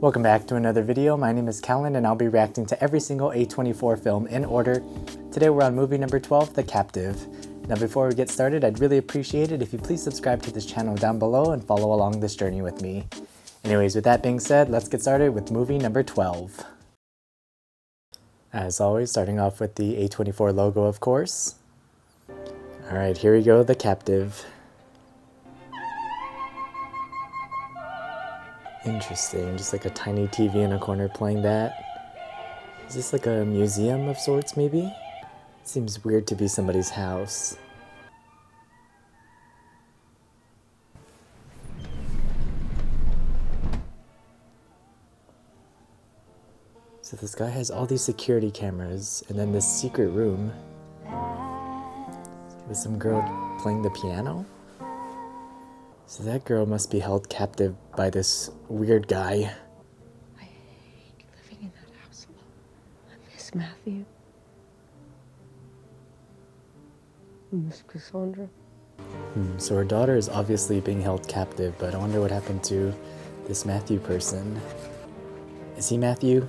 Welcome back to another video. My name is Callan and I'll be reacting to every single A24 film in order. Today we're on movie number 12, The Captive. Now before we get started, I'd really appreciate it if you please subscribe to this channel down below and follow along this journey with me. Anyways, with that being said, let's get started with movie number 12. As always, starting off with the A24 logo, of course. Alright, here we go, The Captive. Interesting, just like a tiny TV in a corner playing that. Is this like a museum of sorts, maybe? Seems weird to be somebody's house. So this guy has all these security cameras, and then this secret room with some girl playing the piano? So that girl must be held captive by this weird guy. I hate living in that house alone. I miss Matthew. I miss Cassandra. So her daughter is obviously being held captive, but I wonder what happened to this Matthew person. Is he Matthew?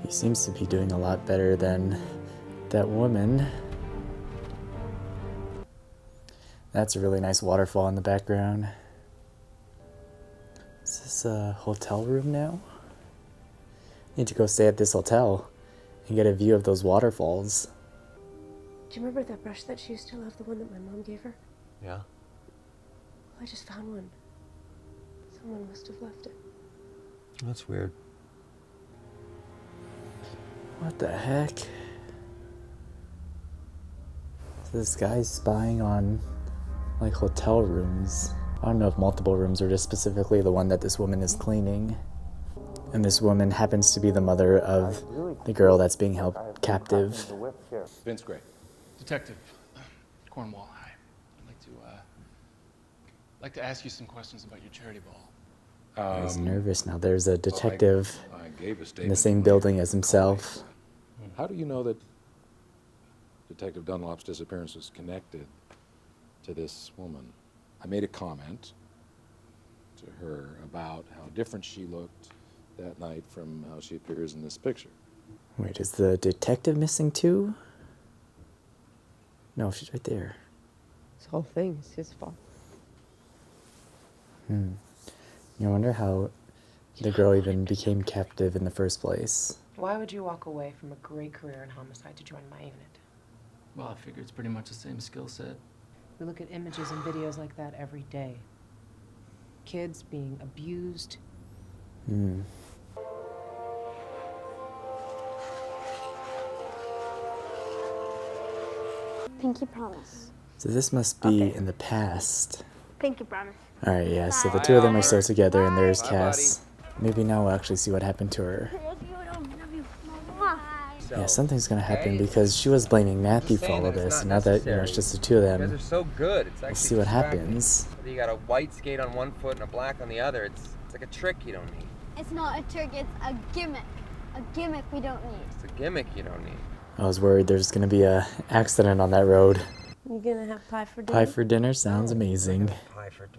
He seems to be doing a lot better than that woman. That's a really nice waterfall in the background. Is this a hotel room now? Need to go stay at this hotel and get a view of those waterfalls. Do you remember that brush that she used to love, the one that my mom gave her? Yeah? Well, I just found one. Someone must have left it. That's weird. What the heck? So this guy's spying on like hotel rooms. I don't know if multiple rooms or just specifically the one that this woman is cleaning. And this woman happens to be the mother of the girl that's being held captive. Vince Gray. Detective Cornwall, hi. I'd like to ask you some questions about your charity ball. He's nervous now. There's a detective I gave a in statement the same building as himself. How do you know that Detective Dunlop's disappearance was connected to this woman? I made a comment to her about how different she looked that night from how she appears in this picture. Wait, is the detective missing too? No, she's right there. This whole thing is his fault. You wonder how the girl even became captive in the first place. Why would you walk away from a great career in homicide to join my unit? Well, I figure it's pretty much the same skill set. We look at images and videos like that every day. Kids being abused. Pinky promise. So this must be in the past. Pinky promise. Alright, yeah, so the two of them are still together and there's Cass. Maybe now we'll actually see what happened to her. Yeah, something's gonna happen because she was blaming Matthew for all of this, and now that, you know, it's just the two of You guys them, are so good. It's actually we'll see what distracting. happens. You got a white skate on one foot and a black on the other. It's like a trick you don't need. It's not a trick, it's a gimmick. A gimmick we don't need. It's a gimmick you don't need. I was worried there's gonna be a accident on that road. You gonna have pie for dinner? Pie for dinner sounds amazing.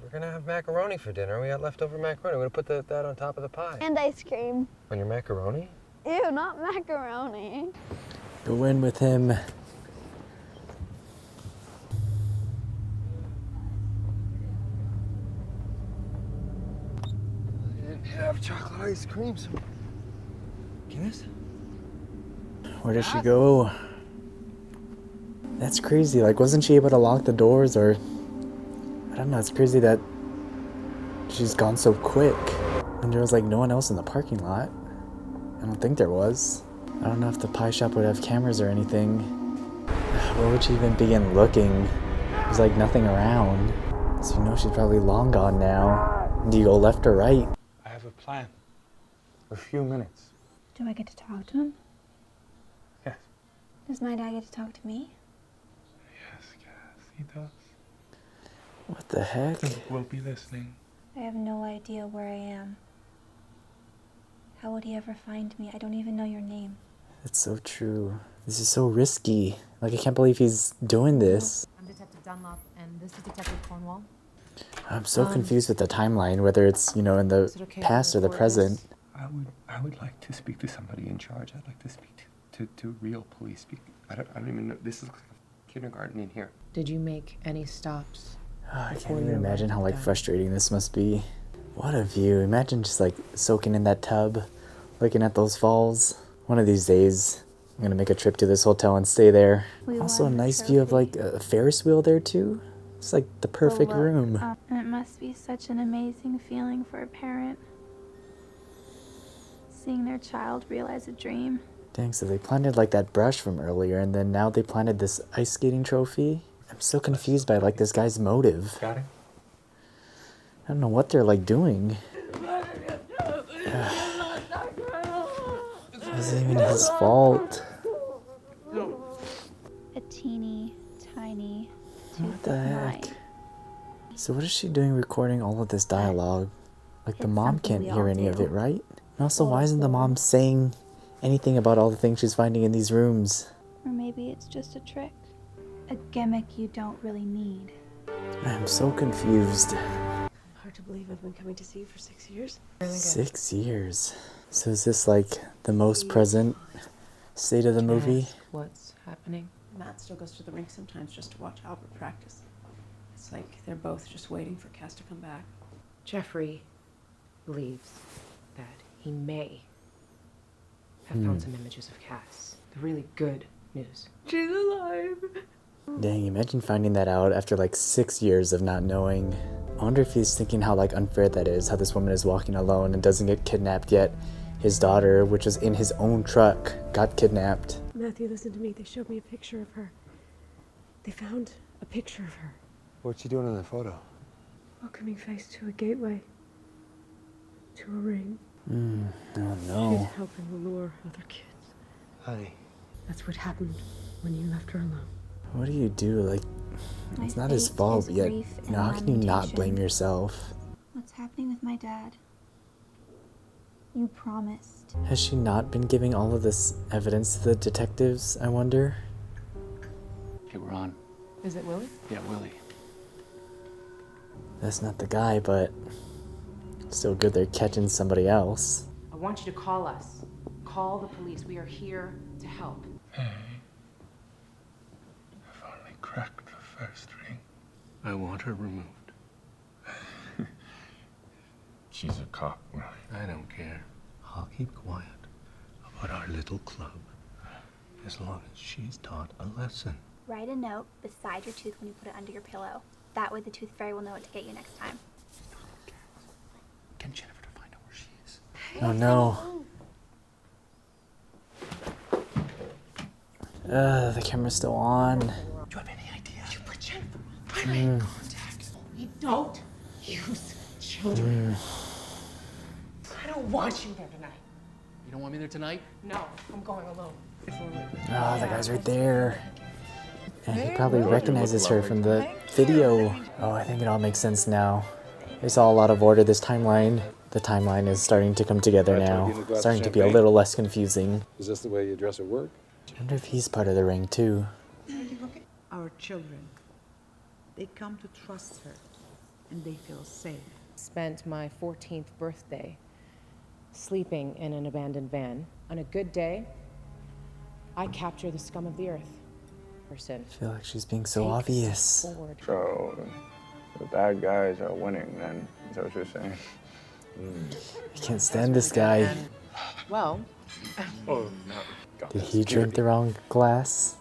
We're gonna have macaroni for dinner. We got leftover macaroni. We're gonna put that on top of the pie. And ice cream. On your macaroni? Ew, not macaroni. Go in with him. I didn't have chocolate ice cream, so... Guinness? Where does she go? That's crazy. Like, wasn't she able to lock the doors, or... I don't know, it's crazy that she's gone so quick. And there was like no one else in the parking lot. I don't think there was. I don't know if the pie shop would have cameras or anything. Where would she even begin looking? There's like nothing around. So you know she's probably long gone now. Do you go left or right? I have a plan. A few minutes. Do I get to talk to him? Yes. Does my dad get to talk to me? Yes, Cass, he does. What the heck? We'll be listening. I have no idea where I am. How would he ever find me? I don't even know your name. That's so true. This is so risky. Like, I can't believe he's doing this. I'm Detective Dunlop, and this is Detective Cornwall. I'm so confused with the timeline, whether it's, you know, in the is it okay if past we or the record present. this? I would like to speak to somebody in charge. I'd like to speak to real police. I don't even know. This is like a kindergarten in here. Did you make any stops? Oh, I before can't even you imagine arrived how at like the diner? frustrating this must be. What a view. Imagine just like soaking in that tub, looking at those falls. One of these days, I'm gonna make a trip to this hotel and stay there. We Also a won the nice view of trophy. like a Ferris wheel there too. It's like the perfect But look, room. And it must be such an amazing feeling for a parent. Seeing their child realize a dream. Dang, so they planted like that brush from earlier and then now they planted this ice skating trophy. I'm so confused by like this guy's motive. Got it? I don't know what they're like doing. It wasn't even his fault. A teeny, tiny tooth What the of heck? mine. So what is she doing recording all of this dialogue? Like the It's mom something can't we hear all any of do. it, right? And also, why isn't the mom saying anything about all the things she's finding in these rooms? Or maybe it's just a trick. A gimmick you don't really need. I'm so confused. Hard to believe I've been coming to see you for 6 years. 6 years. So is this like the most present state of the movie? Ask what's happening? Matt still goes to the rink sometimes just to watch Albert practice. It's like they're both just waiting for Cass to come back. Jeffrey believes that he may have found some images of Cass. The really good news. She's alive! Dang, imagine finding that out after like 6 years of not knowing. I wonder if he's thinking how like unfair that is, how this woman is walking alone and doesn't get kidnapped yet. His daughter, which was in his own truck, got kidnapped. Matthew, listen to me. They showed me a picture of her. They found a picture of her. What's she doing in that photo? Welcoming face to a gateway. To a ring. Oh She's no. helping lure other kids. Honey. That's what happened when you left her alone. What do you do? Like, My it's not his fate fault, is yet, grief you and know, how can you not lamentation. blame yourself? What's happening with my dad? You promised. Has she not been giving all of this evidence to the detectives, I wonder? Okay, we're on. Is it Willie? Yeah, Willie. That's not the guy, but still good they're catching somebody else. I want you to call us. Call the police. We are here to help. Hey, I've only cracked the first ring. I want her removed. She's a cop, Willie. I don't care. I'll keep quiet about our little club as long as she's taught a lesson. Write a note beside your tooth when you put it under your pillow. That way the tooth fairy will know what to get you next time. Get Jennifer to find out where she is. Oh no. The camera's still on. Do you have any idea? You put Jennifer In contact. We don't use children. I don't want you there tonight. You don't want me there tonight? No, I'm going alone. Oh, the guy's right there. And he probably recognizes her from the video. Oh, I think it all makes sense now. There's all a lot of order this timeline. The timeline is starting to come together now. Starting to be a little less confusing. Is this the way you dress at work? I wonder if he's part of the ring too. Our children, they come to trust her and they feel safe. Spent my 14th birthday sleeping in an abandoned van. On a good day, I capture the scum of the earth. Person. I feel like she's being so Take obvious. steps forward. So, the bad guys are winning then, is that what you're saying? I can't stand this guy. Well, Did he drink the wrong glass?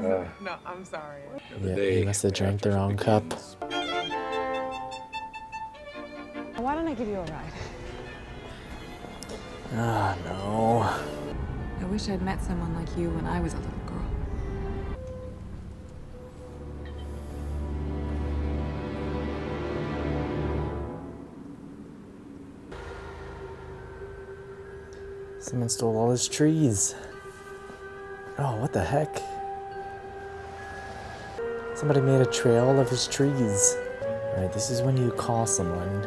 No, I'm sorry. Yeah, he must have drank the wrong cup. Why don't I give you a ride? Ah, no. I wish I'd met someone like you when I was a little girl. Someone stole all his trees. Oh, what the heck? Somebody made a trail of his trees. Alright, this is when you call someone.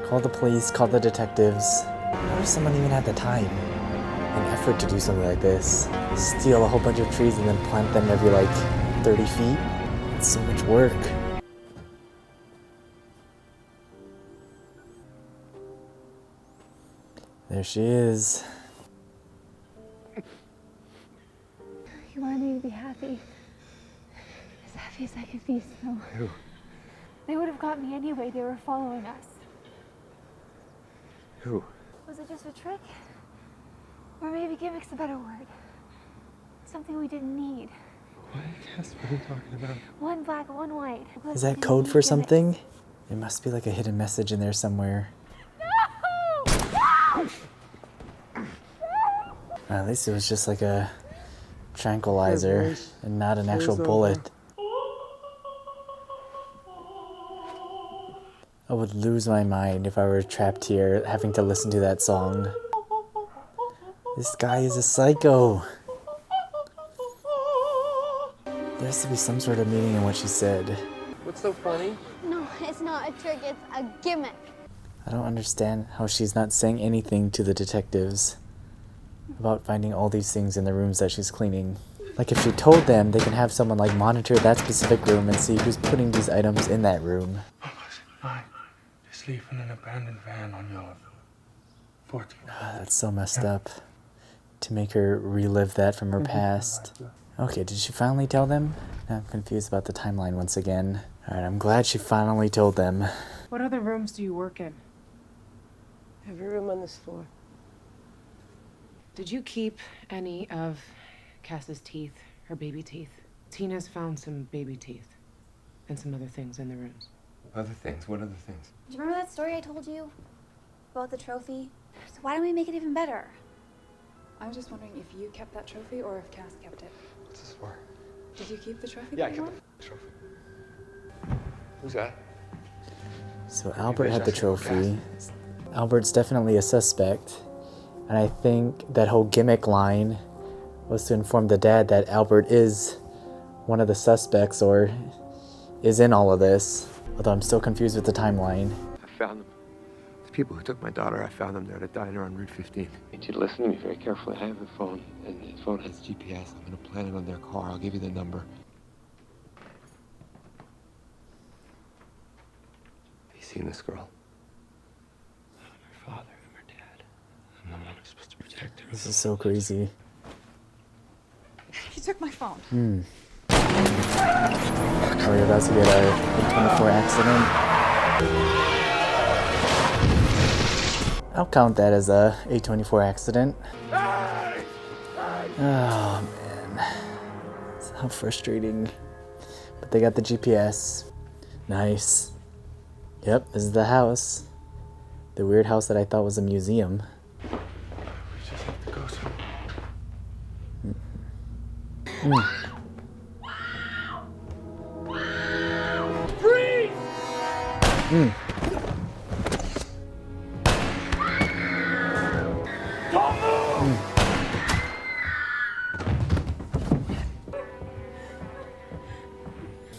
Call the police, call the detectives. How does someone even have the time and effort to do something like this? Steal a whole bunch of trees and then plant them every like 30 feet? It's so much work. There she is. You wanted me to be happy. As happy as I could be, so. Who? They would have got me anyway. They were following us. Who? Was it just a trick? Or maybe gimmick's a better word. Something we didn't need. What? Cass, what are you talking about? One black, one white. Is that code for something? There must be like a hidden message in there somewhere. No! At least it was just like a tranquilizer and not an actual bullet. I would lose my mind if I were trapped here having to listen to that song. This guy is a psycho. There has to be some sort of meaning in what she said. What's so funny? No, it's not a trick, it's a gimmick. I don't understand how she's not saying anything to the detectives about finding all these things in the rooms that she's cleaning. Like if she told them, they can have someone like monitor that specific room and see who's putting these items in that room. Fine. Just leave in an abandoned van on your 14th. That's so messed up. To make her relive that from her past. Okay, did she finally tell them? I'm confused about the timeline once again. Alright, I'm glad she finally told them. What other rooms do you work in? Every room on this floor. Did you keep any of Cass's teeth, her baby teeth? Tina's found some baby teeth and some other things in the rooms. Other things? What other things? Do you remember that story I told you about the trophy? So why don't we make it even better? I was just wondering if you kept that trophy or if Cass kept it. What's this for? Did you keep the trophy? Yeah, I kept the trophy. Who's that? So Albert had the trophy. Albert's definitely a suspect. And I think that whole gimmick line was to inform the dad that Albert is one of the suspects or is in all of this. Although I'm still confused with the timeline. I found them. The people who took my daughter, I found them there at a diner on Route 15. I need you to listen to me very carefully. I have the phone, and the phone has GPS. I'm going to plant it on their car. I'll give you the number. Have you seen this girl? I'm her father. I'm her dad. I'm the one who's supposed to protect her. This is so crazy. He took my phone. Are we about to get our A24 accident? I'll count that as a A24 accident. Oh man. How frustrating. But they got the GPS. Nice. Yep, this is the house. The weird house that I thought was a museum. We just have to go somewhere.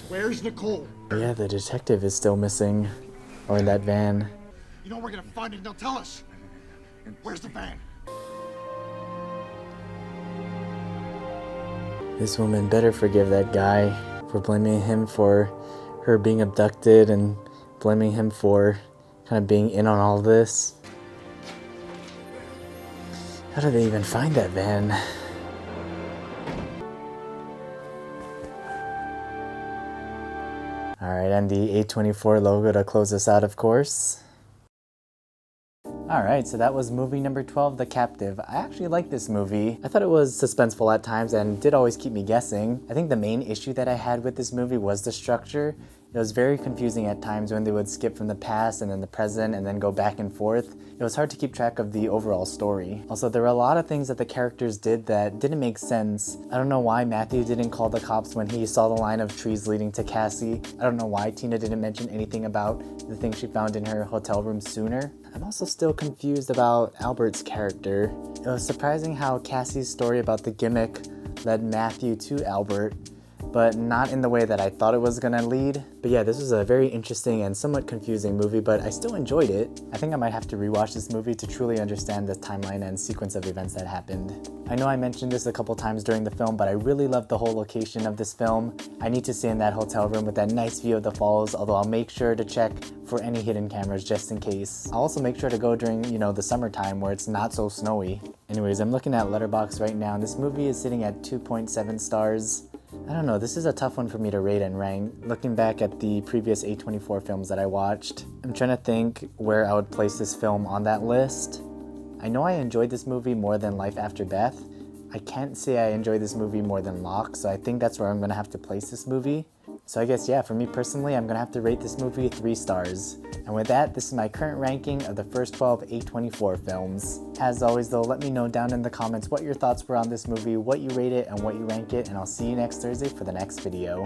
Where's Nicole? Yeah, the detective is still missing. Or in that van. You know we're gonna find it, now tell us. Where's the van? This woman better forgive that guy for blaming him for her being abducted and blaming him for kind of being in on all this. How did they even find that van? Alright, and the A24 logo to close us out, of course. Alright, so that was movie number 12, The Captive. I actually liked this movie. I thought it was suspenseful at times and did always keep me guessing. I think the main issue that I had with this movie was the structure. It was very confusing at times when they would skip from the past and then the present and then go back and forth. It was hard to keep track of the overall story. Also, there were a lot of things that the characters did that didn't make sense. I don't know why Matthew didn't call the cops when he saw the line of trees leading to Cassie. I don't know why Tina didn't mention anything about the things she found in her hotel room sooner. I'm also still confused about Albert's character. It was surprising how Cassie's story about the gimmick led Matthew to Albert, but not in the way that I thought it was gonna lead. But yeah, this was a very interesting and somewhat confusing movie, but I still enjoyed it. I think I might have to rewatch this movie to truly understand the timeline and sequence of events that happened. I know I mentioned this a couple times during the film, but I really love the whole location of this film. I need to stay in that hotel room with that nice view of the falls, although I'll make sure to check for any hidden cameras just in case. I'll also make sure to go during, you know, the summertime where it's not so snowy. Anyways, I'm looking at Letterboxd right now, and this movie is sitting at 2.7 stars. I don't know, this is a tough one for me to rate and rank. Looking back at the previous A24 films that I watched, I'm trying to think where I would place this film on that list. I know I enjoyed this movie more than Life After Beth. I can't say I enjoyed this movie more than Locke, so I think that's where I'm gonna have to place this movie. So I guess, yeah, for me personally, I'm gonna have to rate this movie 3 stars. And with that, this is my current ranking of the first 12 A24 films. As always though, let me know down in the comments what your thoughts were on this movie, what you rate it, and what you rank it, and I'll see you next Thursday for the next video.